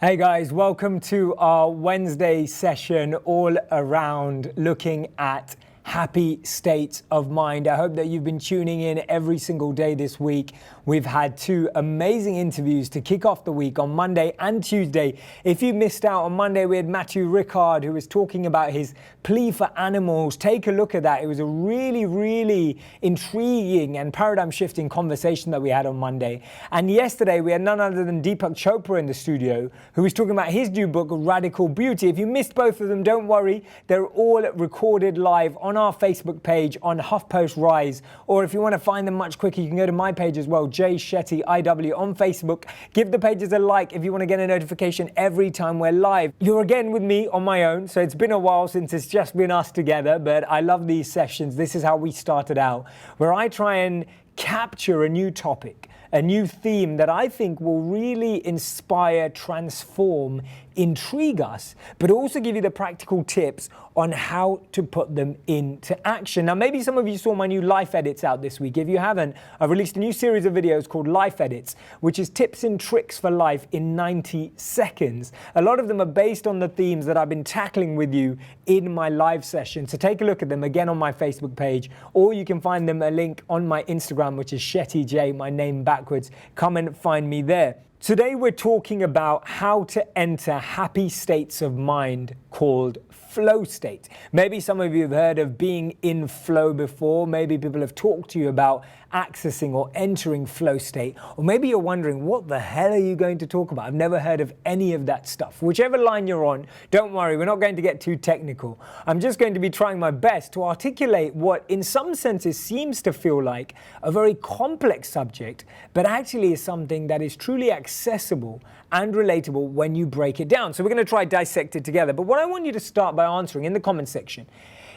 Hey guys, welcome to our Wednesday session all around looking at happy states of mind. I hope that you've been tuning in every single day this week. We've had two amazing interviews to kick off the week on Monday and Tuesday. If you missed out on Monday, we had Matthew Rickard, who was talking about his plea for animals. Take a look at that. It was a really intriguing and paradigm shifting conversation that we had on Monday. And yesterday we had none other than Deepak Chopra in the studio, who was talking about his new book, Radical Beauty. If you missed both of them, don't worry. They're all recorded live on our Facebook page on HuffPost Rise, or if you want to find them much quicker, you can go to my page as well, J Shetty IW on Facebook. Give the pages a like if you want to get a notification every time we're live. You're again with me on my own, so it's been a while since it's just been us together, but I love these sessions. This is how we started out, where I try and capture a new topic, a new theme that I think will really inspire, transform, intrigue us, but also give you the practical tips on how to put them into action. Now, maybe some of you saw my new life edits out this week. If you haven't, I've released a new series of videos called Life Edits, which is tips and tricks for life in 90 seconds. A lot of them are based on the themes that I've been tackling with you in my live session. So take a look at them again on my Facebook page, or you can find them a link on my Instagram, which is Shetty J, my name backwards. Come and find me there. Today we're talking about how to enter happy states of mind called flow state. Maybe some of you have heard of being in flow before. Maybe people have talked to you about accessing or entering flow state. Or maybe you're wondering, what the hell are you going to talk about? I've never heard of any of that stuff. Whichever line you're on, don't worry, we're not going to get too technical. I'm just going to be trying my best to articulate what in some senses seems to feel like a very complex subject, but actually is something that is truly accessible and relatable when you break it down. So we're going to try dissect it together. But what I want you to start by answering in the comment section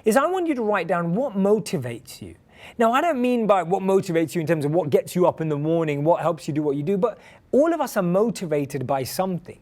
is I want you to write down what motivates you. Now, I don't mean by what motivates you in terms of what gets you up in the morning, what helps you do what you do, but all of us are motivated by something.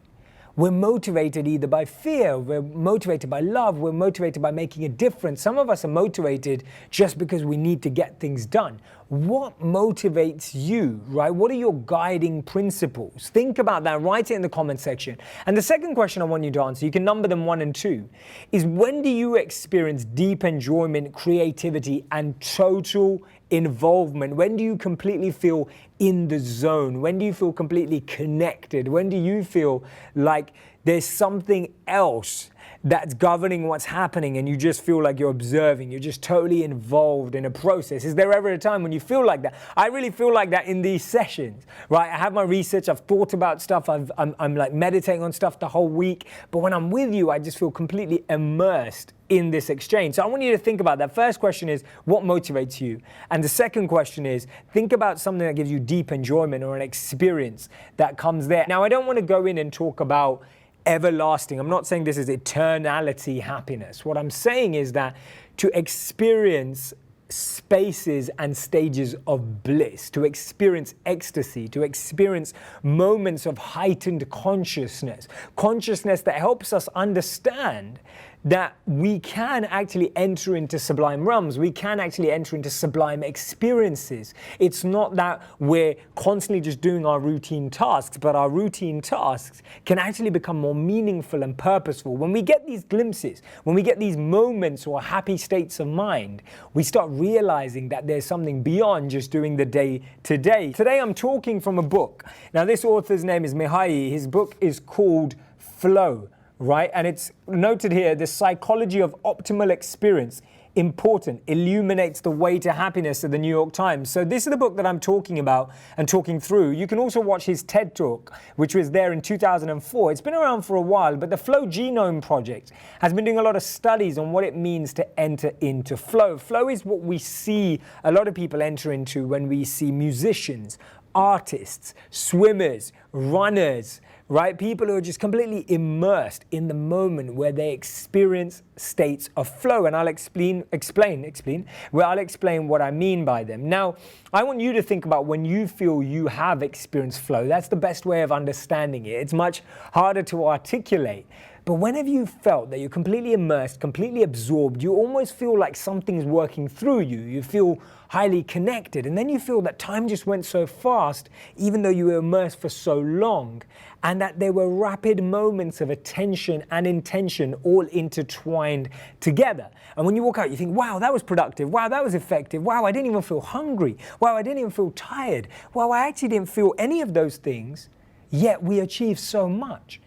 We're motivated either by fear, we're motivated by love, we're motivated by making a difference. Some of us are motivated just because we need to get things done. What motivates you, right? What are your guiding principles? Think about that, write it in the comment section. And the second question I want you to answer, you can number them 1 and 2, is when do you experience deep enjoyment, creativity, and total involvement? When do you completely feel in the zone? When do you feel completely connected? When do you feel like there's something else that's governing what's happening and you just feel like you're observing, you're just totally involved in a process? Is there ever a time when you feel like that? I really feel like that in these sessions, right? I have my research, I've thought about stuff, I'm like meditating on stuff the whole week, but when I'm with you, I just feel completely immersed in this exchange. So I want you to think about that. First question is, what motivates you? And the second question is, think about something that gives you deep enjoyment or an experience that comes there. Now, I don't want to go in and talk about everlasting. I'm not saying this is eternality happiness. What I'm saying is that to experience spaces and stages of bliss, to experience ecstasy, to experience moments of heightened consciousness that helps us understand that we can actually enter into sublime realms. We can actually enter into sublime experiences. It's not that we're constantly just doing our routine tasks, but our routine tasks can actually become more meaningful and purposeful. When we get these glimpses, when we get these moments or happy states of mind, we start realizing that there's something beyond just doing the day to day. Today I'm talking from a book. Now, this author's name is Mihai. His book is called Flow, right? And it's noted here, the psychology of optimal experience, important, illuminates the way to happiness at the New York Times. So this is the book that I'm talking about and talking through. You can also watch his TED Talk, which was there in 2004. It's been around for a while, but the Flow Genome Project has been doing a lot of studies on what it means to enter into flow. Flow is what we see a lot of people enter into when we see musicians, artists, swimmers, runners, right? People who are just completely immersed in the moment where they experience states of flow. And I'll explain what I mean by them. Now, I want you to think about when you feel you have experienced flow. That's the best way of understanding it. It's much harder to articulate. But when have you felt that you're completely immersed, completely absorbed, you almost feel like something's working through you, you feel highly connected, and then you feel that time just went so fast, even though you were immersed for so long, and that there were rapid moments of attention and intention all intertwined together. And when you walk out, you think, wow, that was productive, wow, that was effective, wow, I didn't even feel hungry, wow, I didn't even feel tired, wow, I actually didn't feel any of those things, yet we achieved so much.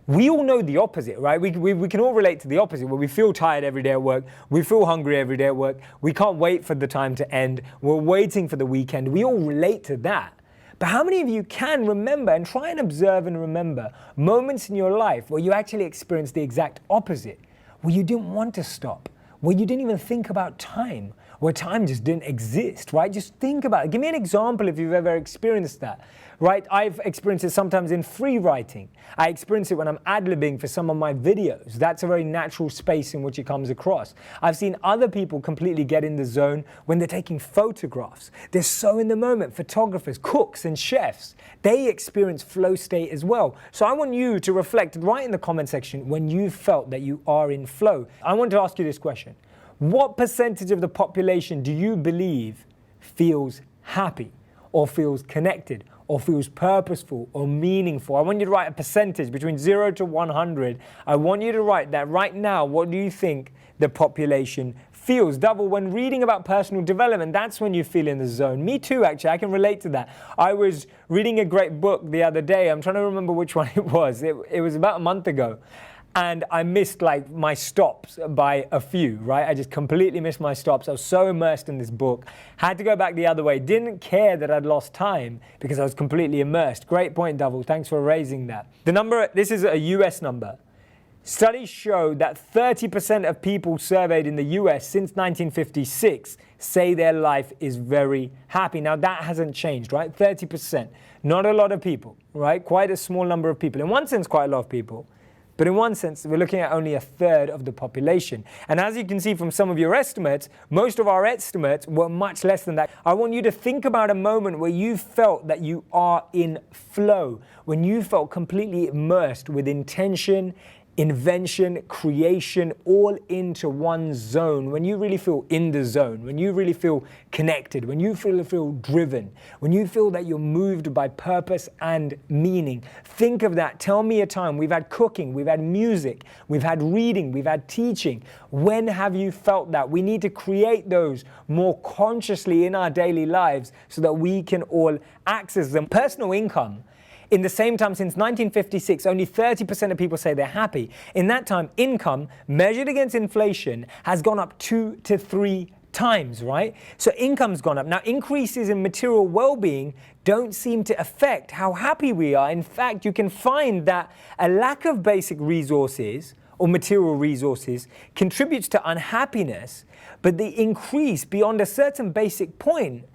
We all know the opposite, right? We can all relate to the opposite, where we feel tired every day at work, we feel hungry every day at work, we can't wait for the time to end, we're waiting for the weekend. We all relate to that. But how many of you can remember and try and observe and remember moments in your life where you actually experienced the exact opposite, where you didn't want to stop, where you didn't even think about time, where time just didn't exist, right? Just think about it. Give me an example if you've ever experienced that, right? I've experienced it sometimes in free writing. I experience it when I'm ad-libbing for some of my videos. That's a very natural space in which it comes across. I've seen other people completely get in the zone when they're taking photographs. They're so in the moment. Photographers, cooks, and chefs, they experience flow state as well. So I want you to reflect right in the comment section when you felt that you are in flow. I want to ask you this question. What percentage of the population do you believe feels happy or feels connected or feels purposeful or meaningful? I want you to write a percentage between 0 to 100. I want you to write that right now. What do you think the population feels? Double, when reading about personal development, that's when you feel in the zone. Me too, actually. I can relate to that. I was reading a great book the other day. I'm trying to remember which one it was. It was about a month ago. And I missed like my stops by a few, right? I just completely missed my stops. I was so immersed in this book. Had to go back the other way. Didn't care that I'd lost time because I was completely immersed. Great point, Double. Thanks for raising that. The number, this is a US number. Studies show that 30% of people surveyed in the US since 1956 say their life is very happy. Now that hasn't changed, right? 30%. Not a lot of people, right? Quite a small number of people. In one sense, quite a lot of people. But in one sense, we're looking at only a third of the population. And as you can see from some of your estimates, most of our estimates were much less than that. I want you to think about a moment where you felt that you are in flow, when you felt completely immersed with intention, invention, creation, all into one zone, when you really feel in the zone, when you really feel connected, when you feel driven, when you feel that you're moved by purpose and meaning. Think of that. Tell me a time. We've had cooking, we've had music, we've had reading, we've had teaching. When have you felt that? We need to create those more consciously in our daily lives so that we can all access them. Personal income. In the same time, since 1956, only 30% of people say they're happy. In that time, income, measured against inflation, has gone up 2 to 3 times, right? So income's gone up. Now, increases in material well-being don't seem to affect how happy we are. In fact, you can find that a lack of basic resources or material resources contributes to unhappiness, but the increase beyond a certain basic point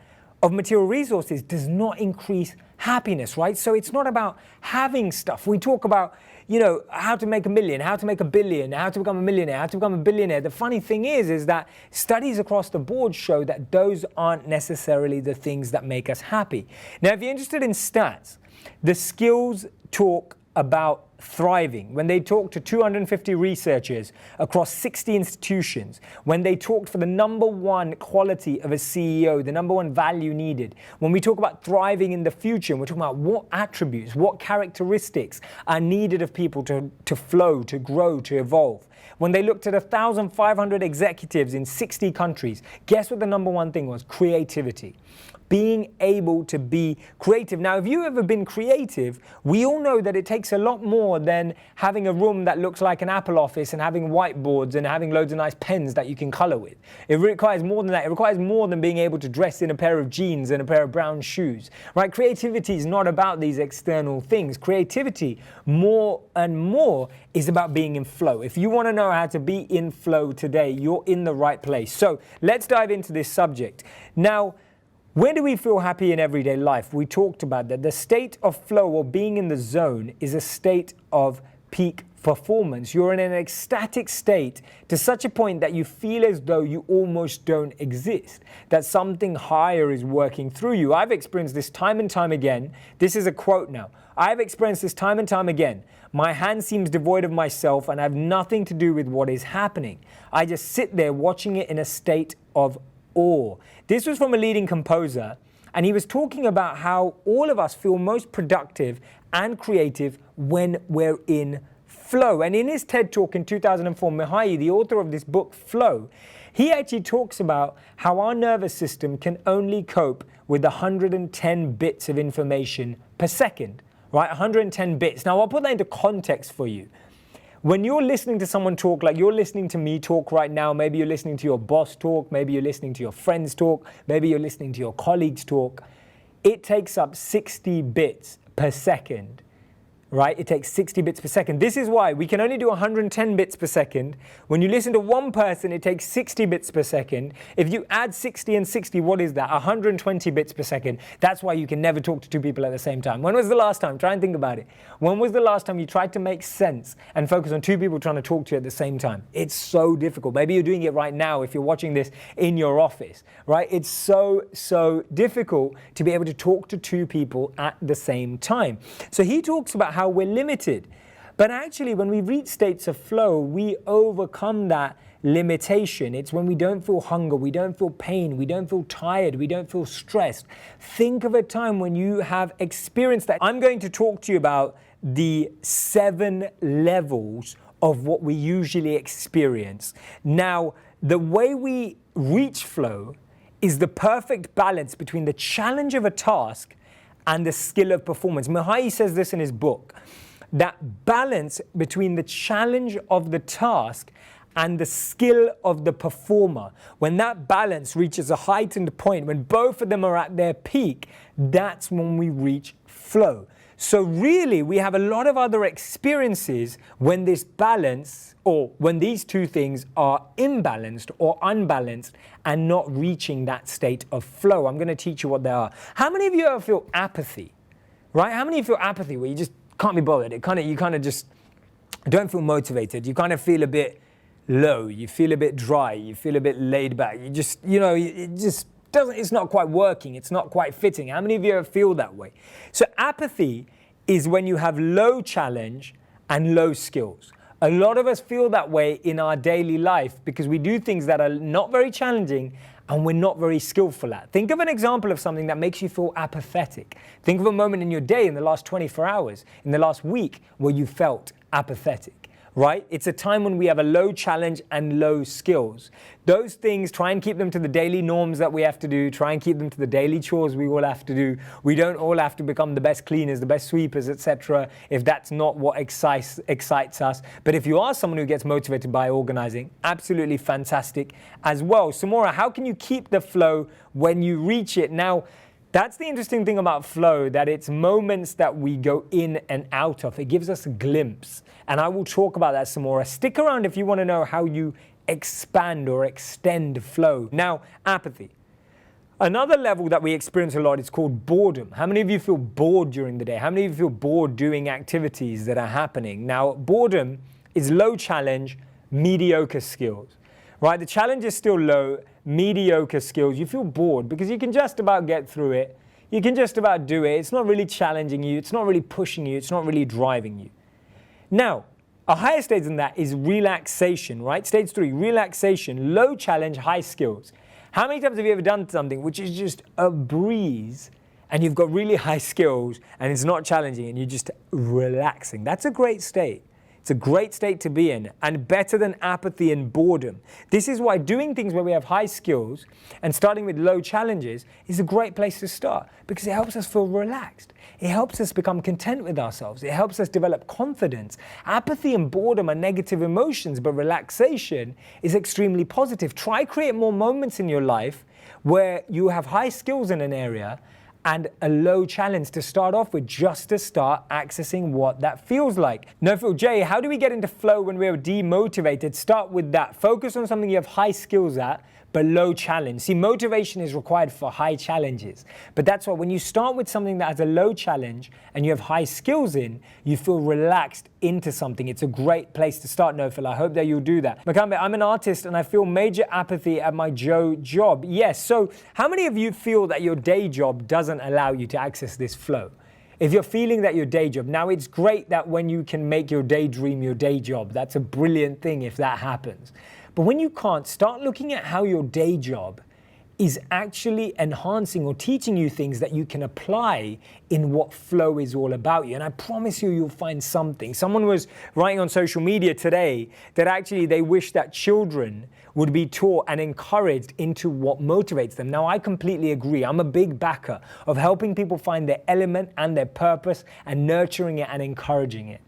of material resources does not increase happiness, right? So it's not about having stuff. We talk about, you know, how to make a million, how to make a billion, how to become a millionaire, how to become a billionaire. The funny thing is that studies across the board show that those aren't necessarily the things that make us happy. Now, if you're interested in stats, the skills talk about thriving. When they talked to 250 researchers across 60 institutions, when they talked for the #1 quality of a CEO, the #1 value needed, when we talk about thriving in the future, we're talking about what attributes, what characteristics are needed of people to flow, to grow, to evolve. When they looked at 1,500 executives in 60 countries, guess what the #1 thing was? Creativity. Being able to be creative. Now, if you've ever been creative, we all know that it takes a lot more than having a room that looks like an Apple office and having whiteboards and having loads of nice pens that you can color with. It requires more than that. It requires more than being able to dress in a pair of jeans and a pair of brown shoes, right? Creativity is not about these external things. Creativity, more and more, is about being in flow. If you want to know how to be in flow today, you're in the right place. So let's dive into this subject. Now, when do we feel happy in everyday life? We talked about that. The state of flow or being in the zone is a state of peak performance. You're in an ecstatic state to such a point that you feel as though you almost don't exist, that something higher is working through you. I've experienced this time and time again. This is a quote now. I've experienced this time and time again. My hand seems devoid of myself and I have nothing to do with what is happening. I just sit there watching it in a state of awe. This was from a leading composer, and he was talking about how all of us feel most productive and creative when we're in flow. And in his TED Talk in 2004, Mihai, the author of this book, Flow, he actually talks about how our nervous system can only cope with 110 bits of information per second, right? 110 bits. Now, I'll put that into context for you. When you're listening to someone talk, like you're listening to me talk right now, maybe you're listening to your boss talk, maybe you're listening to your friends talk, maybe you're listening to your colleagues talk, it takes up 60 bits per second, right? It takes 60 bits per second. This is why we can only do 110 bits per second. When you listen to one person, it takes 60 bits per second. If you add 60 and 60, what is that? 120 bits per second. That's why you can never talk to two people at the same time. When was the last time? Try and think about it. When was the last time you tried to make sense and focus on two people trying to talk to you at the same time? It's so difficult. Maybe you're doing it right now if you're watching this in your office, right? It's so difficult to be able to talk to two people at the same time. So he talks about how we're limited. But actually, when we reach states of flow, we overcome that limitation. It's when we don't feel hunger, we don't feel pain, we don't feel tired, we don't feel stressed. Think of a time when you have experienced that. I'm going to talk to you about the 7 levels of what we usually experience. Now, the way we reach flow is the perfect balance between the challenge of a task and the skill of performance. Mihai says this in his book, that balance between the challenge of the task and the skill of the performer. When that balance reaches a heightened point, when both of them are at their peak, that's when we reach flow. So really, we have a lot of other experiences when this balance, or when these two things are imbalanced or unbalanced and not reaching that state of flow. I'm going to teach you what they are. How many of you ever feel apathy, right? How many of you feel apathy where you just can't be bothered? You kind of just don't feel motivated. You kind of feel a bit low. You feel a bit dry. You feel a bit laid back. You just, it just doesn't, it's not quite working. It's not quite fitting. How many of you ever feel that way? So apathy is when you have low challenge and low skills. A lot of us feel that way in our daily life because we do things that are not very challenging and we're not very skillful at. Think of an example of something that makes you feel apathetic. Think of a moment in your day in the last 24 hours, in the last week, where you felt apathetic. Right? It's a time when we have a low challenge and low skills. Those things, try and keep them to the daily norms that we have to do. Try and keep them to the daily chores we all have to do. We don't all have to become the best cleaners, the best sweepers, etc. if that's not what excites us. But if you are someone who gets motivated by organizing, absolutely fantastic as well. Samora, how can you keep the flow when you reach it? Now, that's the interesting thing about flow, that it's moments that we go in and out of. It gives us a glimpse. And I will talk about that some more. Stick around if you want to know how you expand or extend flow. Now, apathy. Another level that we experience a lot is called boredom. How many of you feel bored during the day? How many of you feel bored doing activities that are happening? Now, boredom is low challenge, mediocre skills. Right? The challenge is still low, mediocre skills. You feel bored because you can just about get through it. You can just about do it. It's not really challenging you. It's not really pushing you. It's not really driving you. Now, a higher stage than that is relaxation, right? Stage 3, relaxation, low challenge, high skills. How many times have you ever done something which is just a breeze and you've got really high skills and it's not challenging and you're just relaxing? That's a great state. It's a great state to be in, and better than apathy and boredom. This is why doing things where we have high skills and starting with low challenges is a great place to start, because it helps us feel relaxed. It helps us become content with ourselves. It helps us develop confidence. Apathy and boredom are negative emotions, but relaxation is extremely positive. Try create more moments in your life where you have high skills in an area and a low challenge to start off with, just to start accessing what that feels like. No, Jay, how do we get into flow when we're demotivated? Start with that. Focus on something you have high skills at, but low challenge. See, motivation is required for high challenges. But that's why when you start with something that has a low challenge and you have high skills in, you feel relaxed into something. It's a great place to start, Nofil. I hope that you'll do that. Makambe, I'm an artist and I feel major apathy at my job. Yes, so how many of you feel that your day job doesn't allow you to access this flow? If you're feeling that your day job, now it's great that when you can make your daydream your day job, that's a brilliant thing if that happens. But when you can't, start looking at how your day job is actually enhancing or teaching you things that you can apply in what flow is all about you. And I promise you, you'll find something. Someone was writing on social media today that actually they wish that children would be taught and encouraged into what motivates them. Now, I completely agree. I'm a big backer of helping people find their element and their purpose and nurturing it and encouraging it.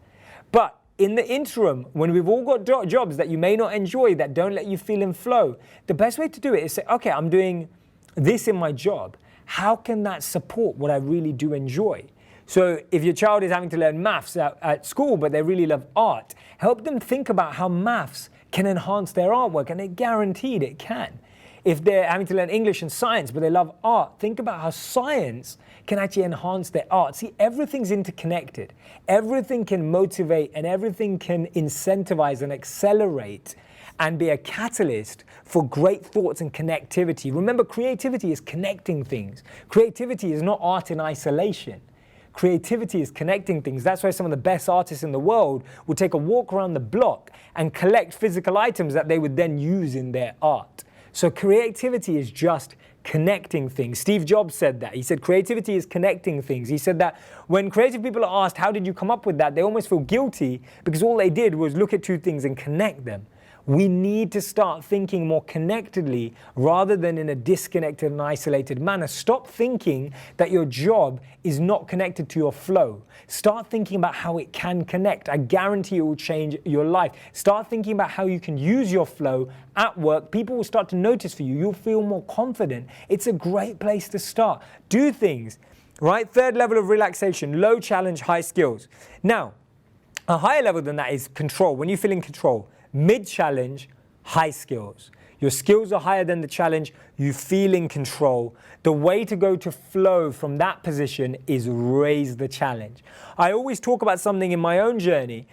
But in the interim, when we've all got jobs that you may not enjoy, that don't let you feel in flow, the best way to do it is say, okay, I'm doing this in my job. How can that support what I really do enjoy? So if your child is having to learn maths at school, but they really love art, help them think about how maths can enhance their artwork, and they're guaranteed it can. If they're having to learn English and science, but they love art, think about how science can actually enhance their art. See, everything's interconnected. Everything can motivate and everything can incentivize and accelerate and be a catalyst for great thoughts and connectivity. Remember, creativity is connecting things. Creativity is not art in isolation. Creativity is connecting things. That's why some of the best artists in the world would take a walk around the block and collect physical items that they would then use in their art. So creativity is just connecting things. Steve Jobs said that. He said creativity is connecting things. He said that when creative people are asked, how did you come up with that? They almost feel guilty because all they did was look at two things and connect them. We need to start thinking more connectedly rather than in a disconnected and isolated manner. Stop thinking that your job is not connected to your flow. Start thinking about how it can connect. I guarantee it will change your life. Start thinking about how you can use your flow at work. People will start to notice for you. You'll feel more confident. It's a great place to start. Do things, right? Third level of relaxation, low challenge, high skills. Now, a higher level than that is control. When you feel in control, mid-challenge, high skills. Your skills are higher than the challenge, you feel in control. The way to go to flow from that position is raise the challenge. I always talk about something in my own journey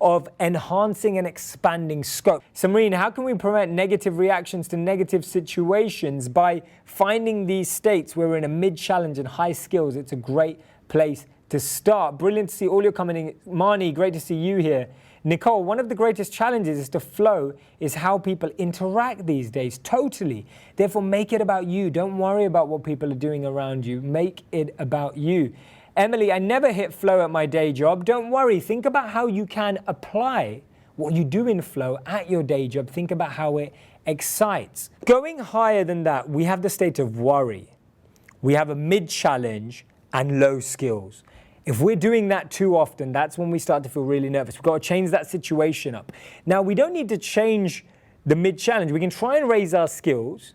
of enhancing and expanding scope. Samarine, how can we prevent negative reactions to negative situations? By finding these states where we're in a mid-challenge and high skills. It's a great place to start. Brilliant to see all your coming in. Marnie, great to see you here. Nicole, one of the greatest challenges is to flow is how people interact these days. Totally. Therefore, make it about you. Don't worry about what people are doing around you. Make it about you. Emily, I never hit flow at my day job. Don't worry. Think about how you can apply what you do in flow at your day job. Think about how it excites. Going higher than that, we have the state of worry. We have a mid-challenge and low skills. If we're doing that too often, that's when we start to feel really nervous. We've got to change that situation up. Now, we don't need to change the mid-challenge. We can try and raise our skills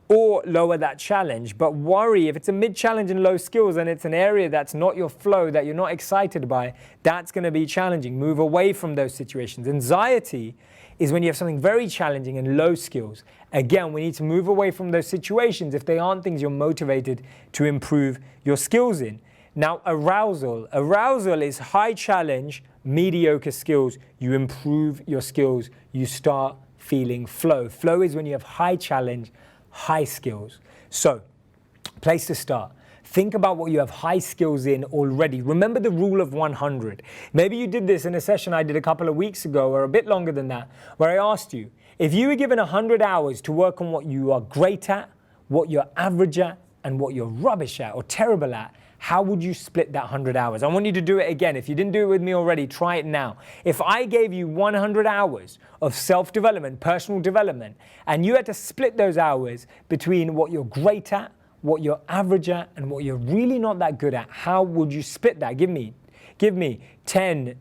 or lower that challenge. But worry, if it's a mid-challenge and low skills and it's an area that's not your flow, that you're not excited by, that's going to be challenging. Move away from those situations. Anxiety is when you have something very challenging and low skills. Again, we need to move away from those situations if they aren't things you're motivated to improve your skills in. Now, arousal. Arousal is high challenge, mediocre skills. You improve your skills, you start feeling flow. Flow is when you have high challenge, high skills. So, place to start. Think about what you have high skills in already. Remember the rule of 100. Maybe you did this in a session I did a couple of weeks ago or a bit longer than that, where I asked you, if you were given 100 hours to work on what you are great at, what you're average at, and what you're rubbish at or terrible at, how would you split that 100 hours? I want you to do it again. If you didn't do it with me already, try it now. If I gave you 100 hours of self-development, personal development, and you had to split those hours between what you're great at, what you're average at, and what you're really not that good at, how would you split that? Give me 10,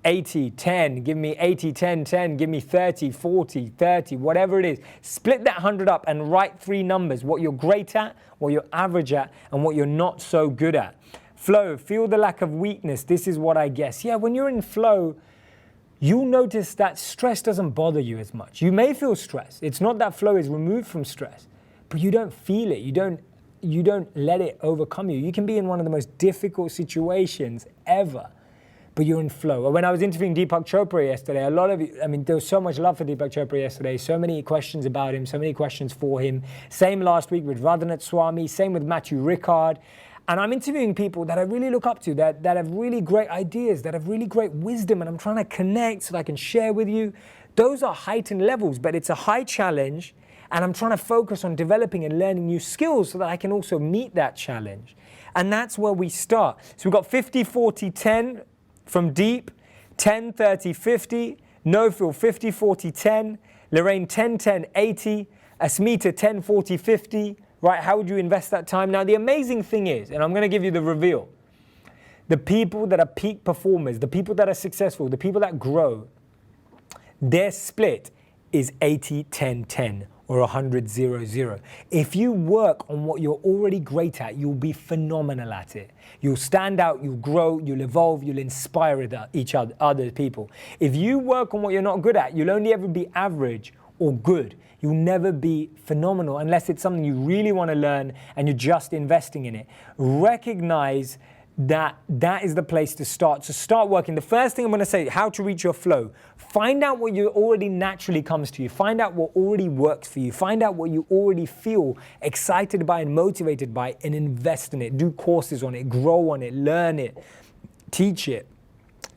80, 10, give me 80, 10, 10, give me 30, 40, 30, whatever it is. Split that 100 up and write 3 numbers, what you're great at, what you're average at, and what you're not so good at. Flow, feel the lack of weakness. This is what I guess. Yeah, when you're in flow, you'll notice that stress doesn't bother you as much. You may feel stress. It's not that flow is removed from stress, but you don't feel it. You don't let it overcome you. You can be in one of the most difficult situations ever, but you're in flow. When I was interviewing Deepak Chopra yesterday, a lot of you, there was so much love for Deepak Chopra yesterday, so many questions about him, so many questions for him. Same last week with Radhanath Swami, same with Matthew Ricard. And I'm interviewing people that I really look up to, that have really great ideas, that have really great wisdom, and I'm trying to connect so that I can share with you. Those are heightened levels, but it's a high challenge, and I'm trying to focus on developing and learning new skills so that I can also meet that challenge. And that's where we start. So we've got 50, 40, 10 from Deep, 10, 30, 50, Nofil 50, 40, 10, Lorraine 10, 10, 80, Asmita 10, 40, 50, right? How would you invest that time? Now, the amazing thing is, and I'm going to give you the reveal, the people that are peak performers, the people that are successful, the people that grow, their split is 80, 10, 10 or 100, 0, 0. If you work on what you're already great at, you'll be phenomenal at it. You'll stand out, you'll grow, you'll evolve, you'll inspire other people. If you work on what you're not good at, you'll only ever be average or good. You'll never be phenomenal unless it's something you really want to learn and you're just investing in it. Recognize that is the place to start. So start working. The first thing I'm going to say, how to reach your flow. Find out what you already naturally comes to you. Find out what already works for you. Find out what you already feel excited by and motivated by, and invest in it. Do courses on it, grow on it, learn it, teach it.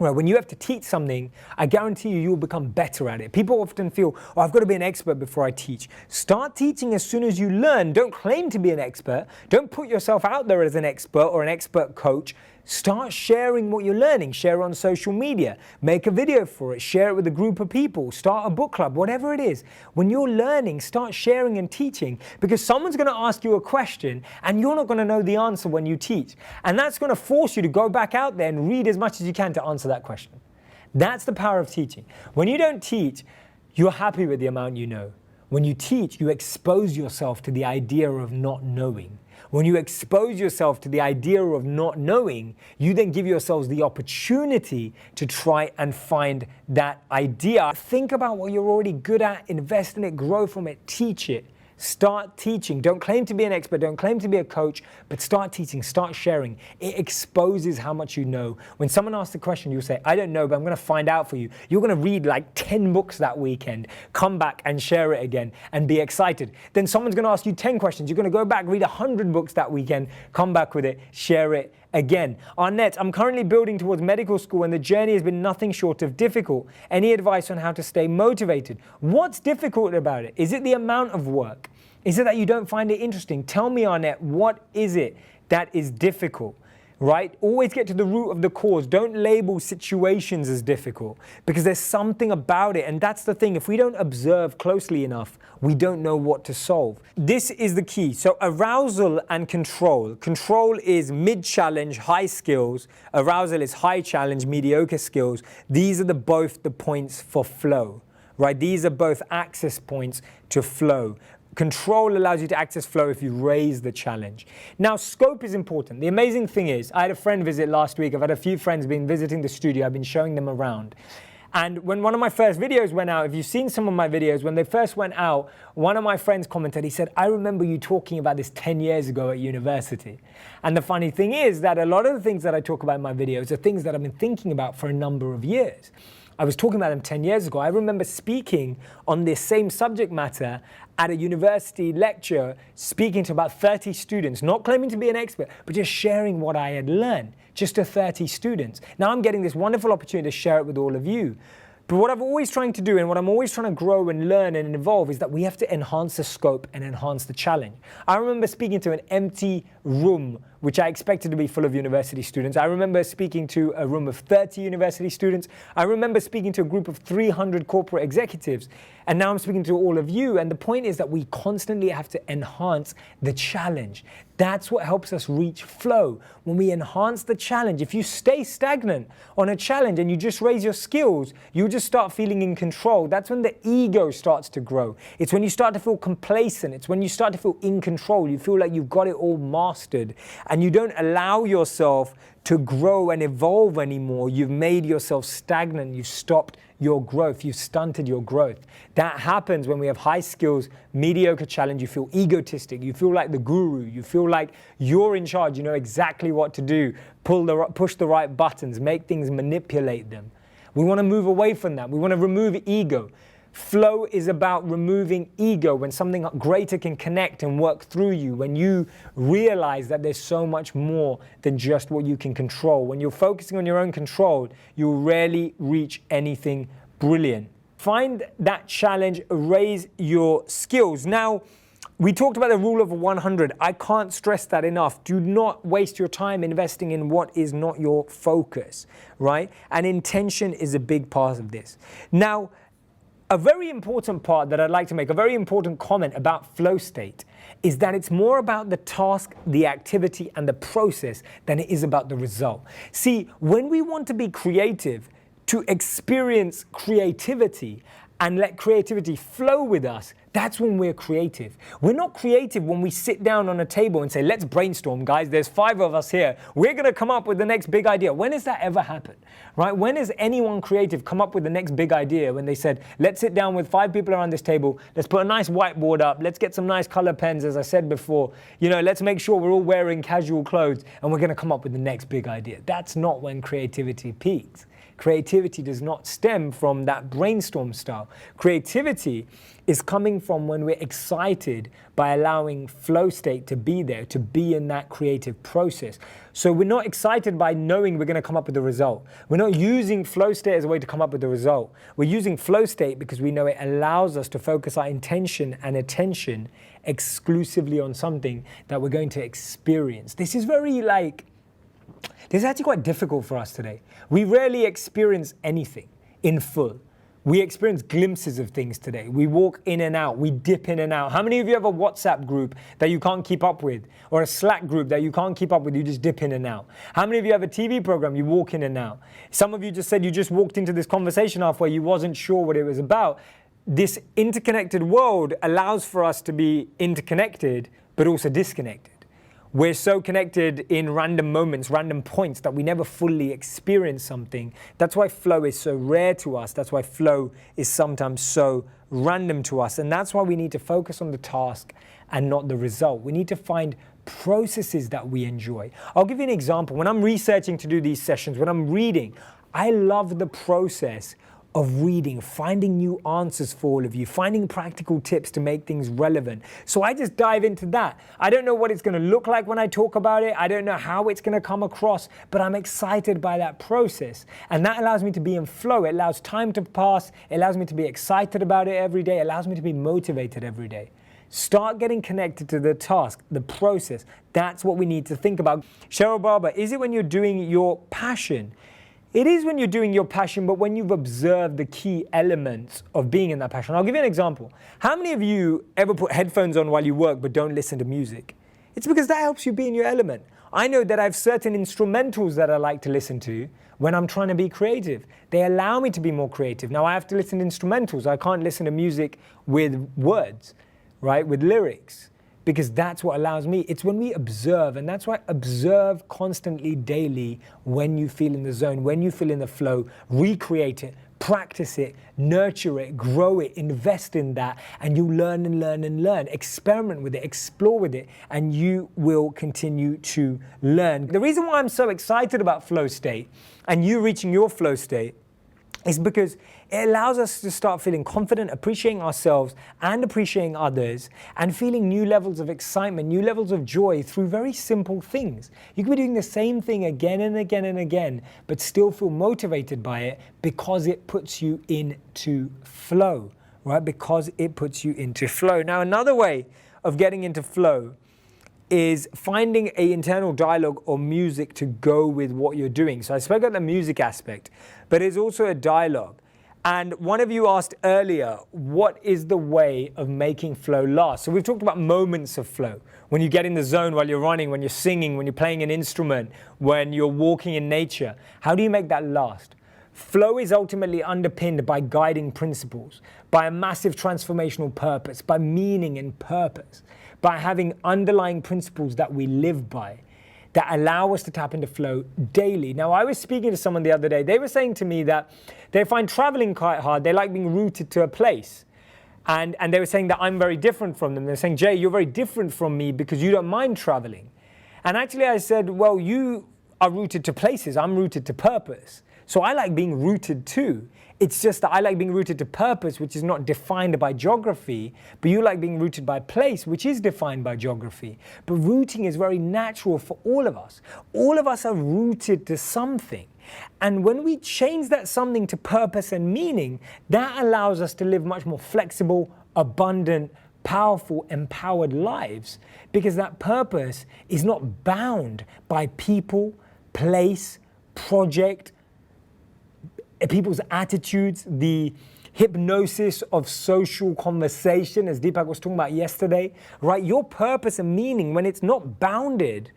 Well, when you have to teach something, I guarantee you will become better at it. People often feel, oh, I've got to be an expert before I teach. Start teaching as soon as you learn. Don't claim to be an expert. Don't put yourself out there as an expert or an expert coach. Start sharing what you're learning. Share it on social media. Make a video for it. Share it with a group of people. Start a book club, whatever it is. When you're learning, start sharing and teaching, because someone's going to ask you a question and you're not going to know the answer when you teach. And that's going to force you to go back out there and read as much as you can to answer that question. That's the power of teaching. When you don't teach, you're happy with the amount you know. When you teach, you expose yourself to the idea of not knowing. When you expose yourself to the idea of not knowing, you then give yourselves the opportunity to try and find that idea. Think about what you're already good at, invest in it, grow from it, teach it. Start teaching. Don't claim to be an expert, don't claim to be a coach, but start teaching, start sharing. It exposes how much you know. When someone asks a question, you'll say, I don't know, but I'm going to find out for you. You're going to read like 10 books that weekend, come back and share it again and be excited. Then someone's going to ask you 10 questions. You're going to go back, read 100 books that weekend, come back with it, share it again. Arnett, I'm currently building towards medical school and the journey has been nothing short of difficult. Any advice on how to stay motivated? What's difficult about it? Is it the amount of work? Is it that you don't find it interesting? Tell me, Arnett, what is it that is difficult, right? Always get to the root of the cause. Don't label situations as difficult, because there's something about it. And that's the thing. If we don't observe closely enough, we don't know what to solve. This is the key. So arousal and control. Control is mid-challenge, high skills. Arousal is high challenge, mediocre skills. These are both the points for flow, right? These are both access points to flow. Control allows you to access flow if you raise the challenge. Now, scope is important. The amazing thing is, I had a friend visit last week. I've had a few friends been visiting the studio. I've been showing them around. And when one of my first videos went out, if you've seen some of my videos, when they first went out, one of my friends commented, he said, I remember you talking about this 10 years ago at university. And the funny thing is that a lot of the things that I talk about in my videos are things that I've been thinking about for a number of years. I was talking about them 10 years ago. I remember speaking on this same subject matter at a university lecture, speaking to about 30 students, not claiming to be an expert, but just sharing what I had learned, just to 30 students. Now I'm getting this wonderful opportunity to share it with all of you. But what I'm always trying to do and what I'm always trying to grow and learn and evolve is that we have to enhance the scope and enhance the challenge. I remember speaking to an empty room, which I expected to be full of university students. I remember speaking to a room of 30 university students. I remember speaking to a group of 300 corporate executives. And now I'm speaking to all of you. And the point is that we constantly have to enhance the challenge. That's what helps us reach flow. When we enhance the challenge, if you stay stagnant on a challenge and you just raise your skills, you'll just start feeling in control. That's when the ego starts to grow. It's when you start to feel complacent. It's when you start to feel in control. You feel like you've got it all mastered. and you don't allow yourself to grow and evolve anymore, you've made yourself stagnant, you've stopped your growth, you've stunted your growth. That happens when we have high skills, mediocre challenge, you feel egotistic, you feel like the guru, you feel like you're in charge, you know exactly what to do, push the right buttons, make things, manipulate them. We want to move away from that. We want to remove ego. Flow is about removing ego, when something greater can connect and work through you, when you realize that there's so much more than just what you can control. When you're focusing on your own control, you'll rarely reach anything brilliant. Find that challenge, raise your skills. Now, we talked about the rule of 100. I can't stress that enough. Do not waste your time investing in what is not your focus, right? And intention is a big part of this. Now, a very important part that I'd like to make, a very important comment about flow state, is that it's more about the task, the activity, and the process than it is about the result. See, when we want to be creative, to experience creativity and let creativity flow with us, that's when we're creative. We're not creative when we sit down on a table and say, let's brainstorm, guys. There's 5 of us here. We're going to come up with the next big idea. When has that ever happened, right? When has anyone creative come up with the next big idea when they said, let's sit down with 5 people around this table. Let's put a nice whiteboard up. Let's get some nice color pens, as I said before. You know, let's make sure we're all wearing casual clothes and we're going to come up with the next big idea. That's not when creativity peaks. Creativity does not stem from that brainstorm style. Creativity is coming from when we're excited by allowing flow state to be there, to be in that creative process. So we're not excited by knowing we're going to come up with a result. We're not using flow state as a way to come up with the result. We're using flow state because we know it allows us to focus our intention and attention exclusively on something that we're going to experience. This is actually quite difficult for us today. We rarely experience anything in full. We experience glimpses of things today. We walk in and out. We dip in and out. How many of you have a WhatsApp group that you can't keep up with? Or a Slack group that you can't keep up with? You just dip in and out. How many of you have a TV program? You walk in and out. Some of you just said you just walked into this conversation halfway. You wasn't sure what it was about. This interconnected world allows for us to be interconnected, but also disconnected. We're so connected in random moments, random points, that we never fully experience something. That's why flow is so rare to us. That's why flow is sometimes so random to us. And that's why we need to focus on the task and not the result. We need to find processes that we enjoy. I'll give you an example. When I'm researching to do these sessions, when I'm reading, I love the process of reading, finding new answers for all of you, finding practical tips to make things relevant. So I just dive into that. I don't know what it's going to look like when I talk about it. I don't know how it's going to come across, but I'm excited by that process. And that allows me to be in flow. It allows time to pass. It allows me to be excited about it every day. It allows me to be motivated every day. Start getting connected to the task, the process. That's what we need to think about. Cheryl Barber, is it when you're doing your passion? It is when you're doing your passion, but when you've observed the key elements of being in that passion. I'll give you an example. How many of you ever put headphones on while you work but don't listen to music? It's because that helps you be in your element. I know that I have certain instrumentals that I like to listen to when I'm trying to be creative. They allow me to be more creative. Now I have to listen to instrumentals. I can't listen to music with words, right? With lyrics. Because that's what allows me. It's when we observe, and that's why observe constantly, daily, when you feel in the zone, when you feel in the flow, recreate it, practice it, nurture it, grow it, invest in that, and you learn and learn and learn. Experiment with it, explore with it, and you will continue to learn. The reason why I'm so excited about flow state and you reaching your flow state is because it allows us to start feeling confident, appreciating ourselves and appreciating others, and feeling new levels of excitement, new levels of joy through very simple things. You can be doing the same thing again and again and again, but still feel motivated by it because it puts you into flow, right? Because it puts you into flow. Now, another way of getting into flow is finding an internal dialogue or music to go with what you're doing. So I spoke about the music aspect, but it's also a dialogue. And one of you asked earlier, what is the way of making flow last? So we've talked about moments of flow. When you get in the zone while you're running, when you're singing, when you're playing an instrument, when you're walking in nature. How do you make that last? Flow is ultimately underpinned by guiding principles, by a massive transformational purpose, by meaning and purpose, by having underlying principles that we live by. that allow us to tap into flow daily. Now, I was speaking to someone the other day. They were saying to me that they find traveling quite hard. They like being rooted to a place. And they were saying that I'm very different from them. They're saying, Jay, you're very different from me because you don't mind traveling. And actually I said, well, you are rooted to places. I'm rooted to purpose. So I like being rooted too. It's just that I like being rooted to purpose, which is not defined by geography, but you like being rooted by place, which is defined by geography. But rooting is very natural for all of us. All of us are rooted to something. And when we change that something to purpose and meaning, that allows us to live much more flexible, abundant, powerful, empowered lives, because that purpose is not bound by people, place, project, people's attitudes, the hypnosis of social conversation, as Deepak was talking about yesterday, right? Your purpose and meaning, when it's not bounded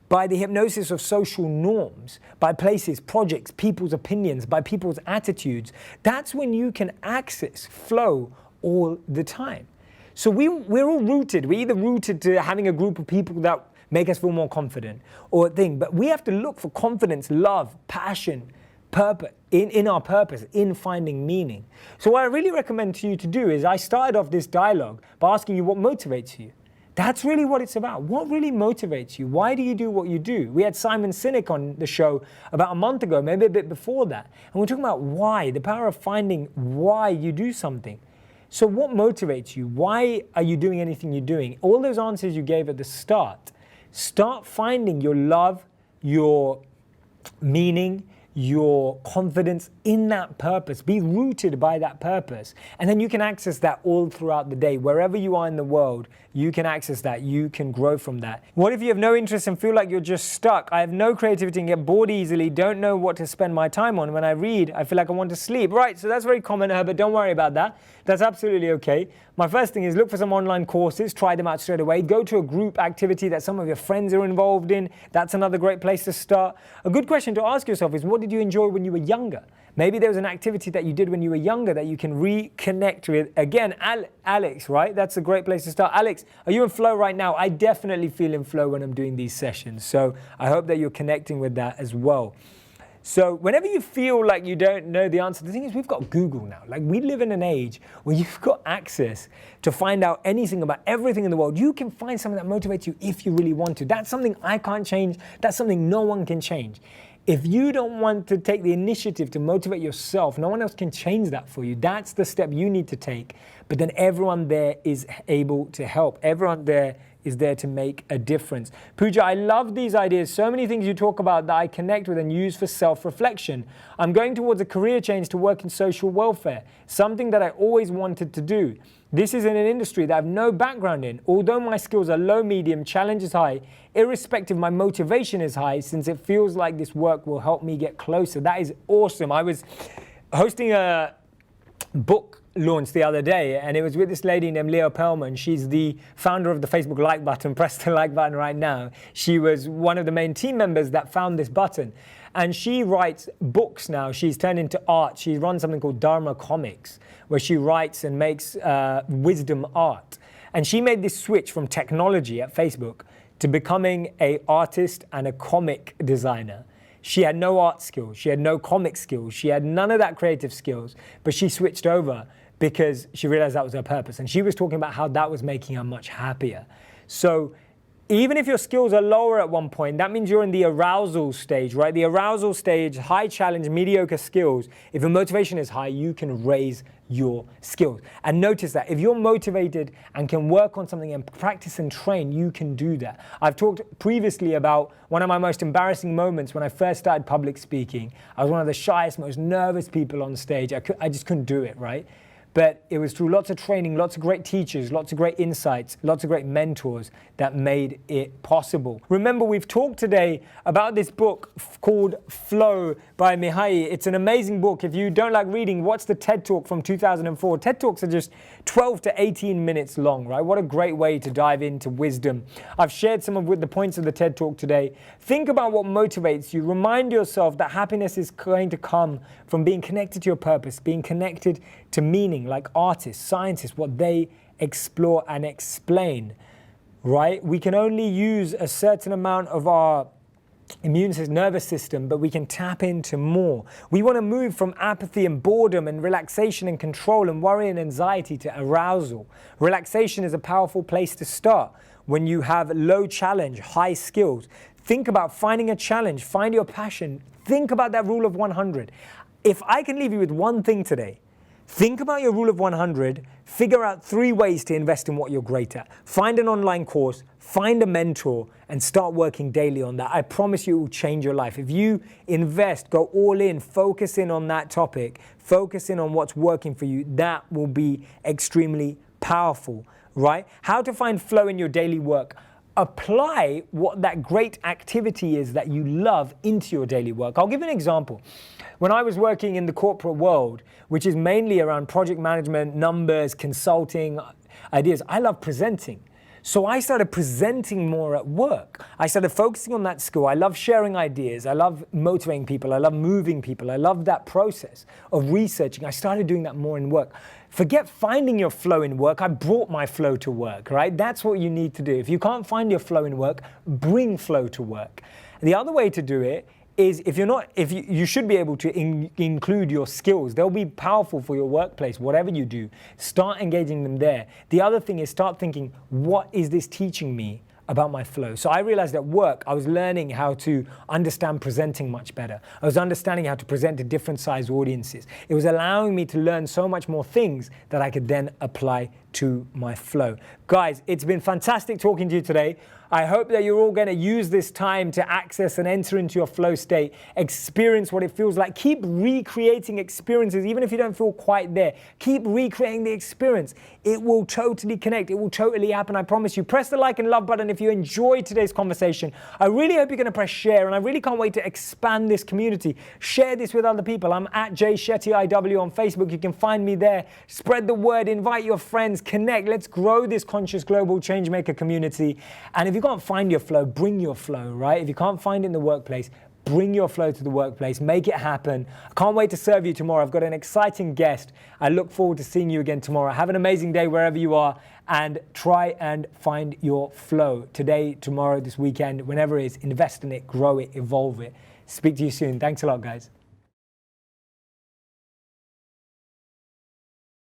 by the hypnosis of social norms, by places, projects, people's opinions, by people's attitudes, that's when you can access flow all the time. So we're all rooted. We're either rooted to having a group of people that make us feel more confident or a thing, but we have to look for confidence, love, passion, purpose, in our purpose, in finding meaning. So what I really recommend to you to do is, I started off this dialogue by asking you what motivates you. That's really what it's about. What really motivates you? Why do you do what you do? We had Simon Sinek on the show about a month ago, maybe a bit before that. And we're talking about why, the power of finding why you do something. So what motivates you? Why are you doing anything you're doing? All those answers you gave at the start. Start finding your love, your meaning, your confidence in that purpose. Be rooted by that purpose. And then you can access that all throughout the day. Wherever you are in the world, you can access that. You can grow from that. What if you have no interest and feel like you're just stuck? I have no creativity and get bored easily, don't know what to spend my time on. When I read, I feel like I want to sleep. Right, so that's very common, Herbert. Don't worry about that. That's absolutely okay. My first thing is look for some online courses, try them out straight away. Go to a group activity that some of your friends are involved in. That's another great place to start. A good question to ask yourself is, what did you enjoy when you were younger? Maybe there was an activity that you did when you were younger that you can reconnect with. Again, Alex, right? That's a great place to start. Alex, are you in flow right now? I definitely feel in flow when I'm doing these sessions. So I hope that you're connecting with that as well. So whenever you feel like you don't know the answer, the thing is, we've got Google now. Like, we live in an age where you've got access to find out anything about everything in the world. You can find something that motivates you if you really want to. That's something I can't change. That's something no one can change. If you don't want to take the initiative to motivate yourself, no one else can change that for you. That's the step you need to take. But then everyone there is able to help. Everyone there is there to make a difference. Pooja, I love these ideas. So many things you talk about that I connect with and use for self-reflection. I'm going towards a career change to work in social welfare, something that I always wanted to do. This is in an industry that I have no background in. Although my skills are low, medium, challenge is high, irrespective, my motivation is high since it feels like this work will help me get closer. That is awesome. I was hosting a book launch the other day, and it was with this lady named Leo Perlman. She's the founder of the Facebook like button. Press the like button right now. She was one of the main team members that found this button. And she writes books now. She's turned into art. She runs something called Dharma Comics, where she writes and makes wisdom art. And she made this switch from technology at Facebook to becoming an artist and a comic designer. She had no art skills. She had no comic skills. She had none of that creative skills, but she switched over because she realized that was her purpose. And she was talking about how that was making her much happier. So even if your skills are lower at one point, that means you're in the arousal stage, right? The arousal stage, high challenge, mediocre skills. If your motivation is high, you can raise your skills. And notice that if you're motivated and can work on something and practice and train, you can do that. I've talked previously about one of my most embarrassing moments when I first started public speaking. I was one of the shyest, most nervous people on stage. I just couldn't do it, right? But it was through lots of training, lots of great teachers, lots of great insights, lots of great mentors that made it possible. Remember, we've talked today about this book called Flow by Mihai. It's an amazing book. If you don't like reading, watch the TED Talk from 2004. TED Talks are just 12 to 18 minutes long, right? What a great way to dive into wisdom. I've shared some of the points of the TED Talk today. Think about what motivates you. Remind yourself that happiness is going to come from being connected to your purpose, being connected to meaning, like artists, scientists, what they explore and explain, right? We can only use a certain amount of our immune system, nervous system, but we can tap into more. We want to move from apathy and boredom and relaxation and control and worry and anxiety to arousal. Relaxation is a powerful place to start when you have low challenge, high skills. Think about finding a challenge, find your passion. Think about that rule of 100. If I can leave you with one thing today, think about your rule of 100, figure out 3 ways to invest in what you're great at. Find an online course, find a mentor, and start working daily on that. I promise you it will change your life. If you invest, go all in, focus in on that topic, focus in on what's working for you, that will be extremely powerful, right? How to find flow in your daily work. Apply what that great activity is that you love into your daily work. I'll give you an example. When I was working in the corporate world, which is mainly around project management, numbers, consulting, ideas, I love presenting. So I started presenting more at work. I started focusing on that skill. I love sharing ideas. I love motivating people. I love moving people. I love that process of researching. I started doing that more in work. Forget finding your flow in work. I brought my flow to work, right? That's what you need to do. If you can't find your flow in work, bring flow to work. The other way to do it is you should be able to include your skills. They'll be powerful for your workplace, whatever you do. Start engaging them there. The other thing is start thinking, what is this teaching me about my flow? So I realized at work, I was learning how to understand presenting much better. I was understanding how to present to different size audiences. It was allowing me to learn so much more things that I could then apply to my flow. Guys, it's been fantastic talking to you today. I hope that you're all going to use this time to access and enter into your flow state, experience what it feels like. Keep recreating experiences, even if you don't feel quite there. Keep recreating the experience. It will totally connect. It will totally happen. I promise you. Press the like and love button if you enjoyed today's conversation. I really hope you're going to press share, and I really can't wait to expand this community. Share this with other people. I'm at JShettyIW on Facebook. You can find me there. Spread the word. Invite your friends. Connect. Let's grow this conscious global changemaker community. And if you can't find your flow, bring your flow, right? If you can't find it in the workplace, bring your flow to the workplace. Make it happen. I can't wait to serve you tomorrow. I've got an exciting guest. I look forward to seeing you again tomorrow. Have an amazing day wherever you are, and try and find your flow today, tomorrow, this weekend, whenever it is. Invest in it, grow it, evolve it. Speak to you soon. Thanks a lot, guys.